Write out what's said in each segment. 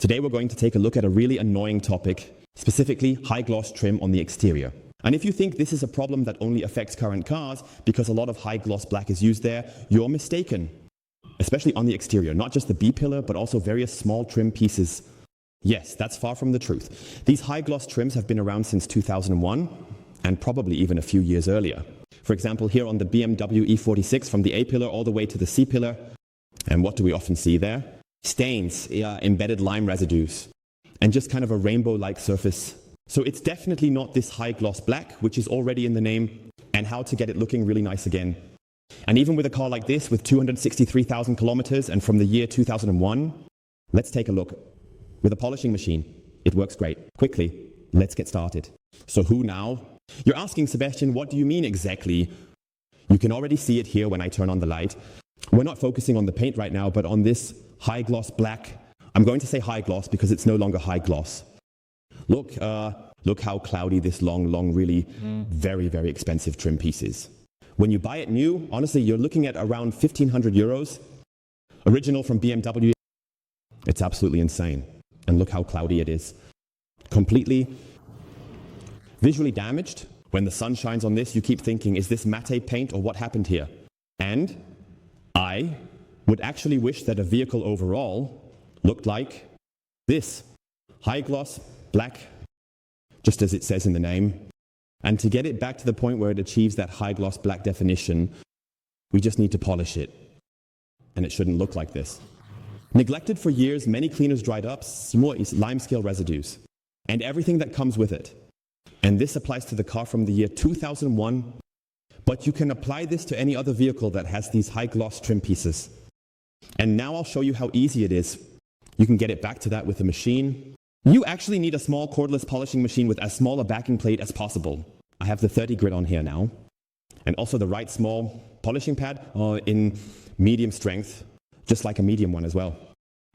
Today we're going to take a look at a really annoying topic, specifically high gloss trim on the exterior. And if you think this is a problem that only affects current cars because a lot of high gloss black is used there, you're mistaken. Especially on the exterior, not just the B-pillar, but also various small trim pieces. Yes, that's far from the truth. These high gloss trims have been around since 2001, and probably even a few years earlier. For example, here on the BMW E46 from the A-pillar all the way to the C-pillar. And what do we often see there? Stains, embedded lime residues, and just kind of a rainbow-like surface. So it's definitely not this high gloss black, which is already in the name, and how to get it looking really nice again. And even with a car like this, with 263,000 kilometers and from the year 2001, let's take a look. With a polishing machine, it works great. Quickly, let's get started. So who now? You're asking, Sebastian, what do you mean exactly? You can already see it here when I turn on the light. We're not focusing on the paint right now, but on this high gloss black. I'm going to say high gloss because it's no longer high gloss. Look how cloudy this long, really very, very expensive trim piece is. When you buy it new, honestly, you're looking at around 1,500 euros. Original from BMW. It's absolutely insane. And look how cloudy it is. Completely visually damaged. When the sun shines on this, you keep thinking, is this matte paint or what happened here? And I would actually wish that a vehicle overall looked like this. High gloss, black, just as it says in the name. And to get it back to the point where it achieves that high gloss black definition, we just need to polish it. And it shouldn't look like this. Neglected for years, many cleaners dried up, more limescale residues, and everything that comes with it. And this applies to the car from the year 2001, but you can apply this to any other vehicle that has these high gloss trim pieces. And now I'll show you how easy it is. You can get it back to that with a machine. You actually need a small cordless polishing machine with as small a backing plate as possible. I have the 30 grit on here now, and also the right small polishing pad in medium strength, just like a medium one as well.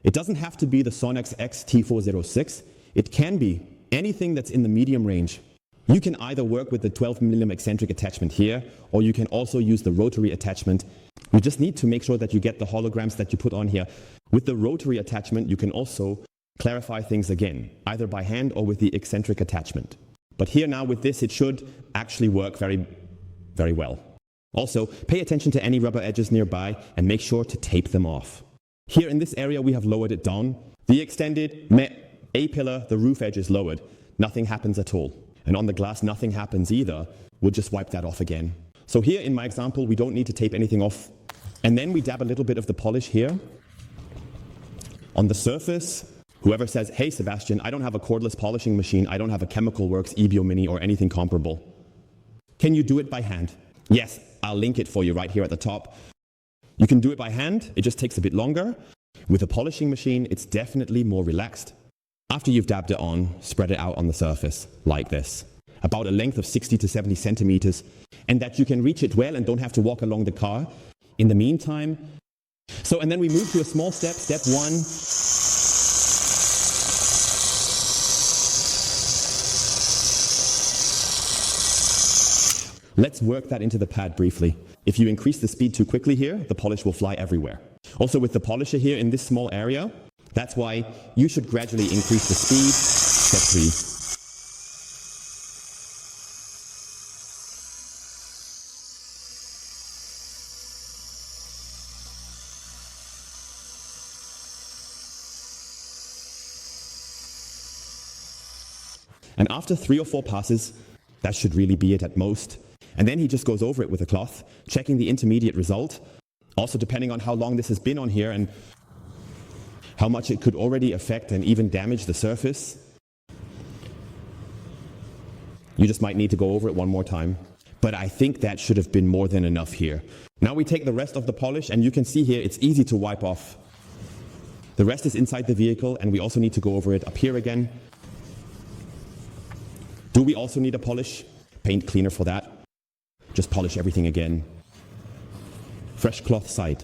It doesn't have to be the Sonax T406. It can be anything that's in the medium range. You can either work with the 12mm eccentric attachment here, or you can also use the rotary attachment. You just need to make sure that you get the holograms that you put on here. With the rotary attachment, you can also clarify things again, either by hand or with the eccentric attachment. But here now with this, it should actually work very, very well. Also, pay attention to any rubber edges nearby and make sure to tape them off. Here in this area, we have lowered it down. The extended A-pillar, the roof edge is lowered. Nothing happens at all. And on the glass, nothing happens either. We'll just wipe that off again. So here in my example, we don't need to tape anything off. And then we dab a little bit of the polish here on the surface. Whoever says, hey Sebastian, I don't have a cordless polishing machine, I don't have a CHEMICALWORKZ EBO Mini or anything comparable. Can you do it by hand? Yes, I'll link it for you right here at the top. You can do it by hand, it just takes a bit longer. With a polishing machine, it's definitely more relaxed. After you've dabbed it on, spread it out on the surface, like this. About a length of 60 to 70 centimeters, and that you can reach it well and don't have to walk along the car. In the meantime, and then we move to a small step, step one. Let's work that into the pad briefly. If you increase the speed too quickly here, the polish will fly everywhere. Also with the polisher here in this small area, that's why you should gradually increase the speed. Step 3. And after 3 or 4 passes, that should really be it at most. And then he just goes over it with a cloth, checking the intermediate result. Also depending on how long this has been on here and how much it could already affect and even damage the surface. You just might need to go over it one more time. But I think that should have been more than enough here. Now we take the rest of the polish and you can see here it's easy to wipe off. The rest is inside the vehicle and we also need to go over it up here again. Do we also need a polish? Paint cleaner for that. Just polish everything again. Fresh cloth side.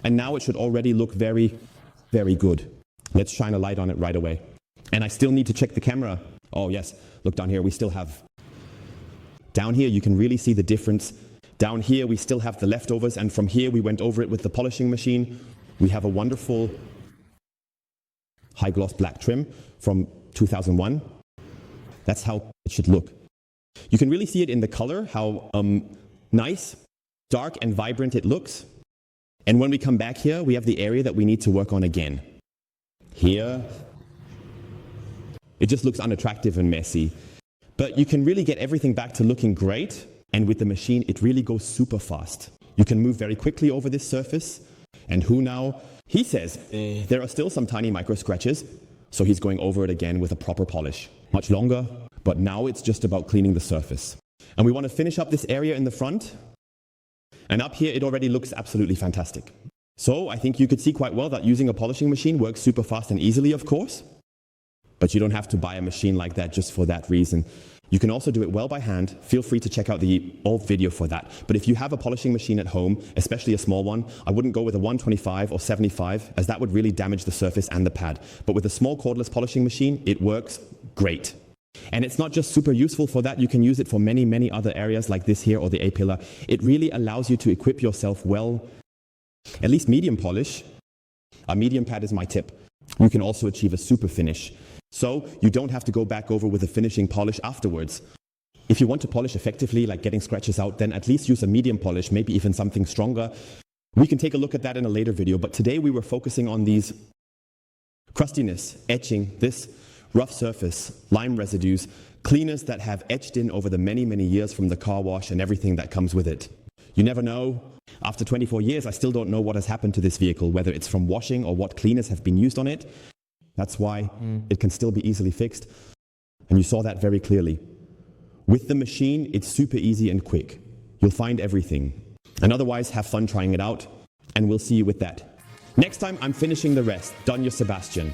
And now it should already look very, very good. Let's shine a light on it right away. And I still need to check the camera. Oh yes, look down here, we still have. Down here you can really see the difference. Down here we still have the leftovers, and from here we went over it with the polishing machine. We have a wonderful high gloss black trim from 2001. That's how it should look. You can really see it in the color, how nice, dark and vibrant it looks. And when we come back here, we have the area that we need to work on again. Here, it just looks unattractive and messy. But you can really get everything back to looking great. And with the machine, it really goes super fast. You can move very quickly over this surface. And who now? He says there are still some tiny micro scratches. So he's going over it again with a proper polish. Much longer, but now it's just about cleaning the surface. And we want to finish up this area in the front. And up here, it already looks absolutely fantastic. So I think you could see quite well that using a polishing machine works super fast and easily, of course. But you don't have to buy a machine like that just for that reason. You can also do it well by hand. Feel free to check out the old video for that. But if you have a polishing machine at home, especially a small one, I wouldn't go with a 125 or 75, as that would really damage the surface and the pad. But with a small cordless polishing machine, it works great. And it's not just super useful for that, you can use it for many, many other areas like this here or the A-pillar. It really allows you to equip yourself well, at least medium polish. A medium pad is my tip. You can also achieve a super finish. So you don't have to go back over with a finishing polish afterwards. If you want to polish effectively, like getting scratches out, then at least use a medium polish, maybe even something stronger. We can take a look at that in a later video, but today we were focusing on these crustiness, etching, this rough surface, lime residues, cleaners that have etched in over the many, many years from the car wash and everything that comes with it. You never know. After 24 years, I still don't know what has happened to this vehicle, whether it's from washing or what cleaners have been used on it. That's why it can still be easily fixed. And you saw that very clearly. With the machine, it's super easy and quick. You'll find everything. And otherwise, have fun trying it out. And we'll see you with that. Next time, I'm finishing the rest. Done, your Sebastian.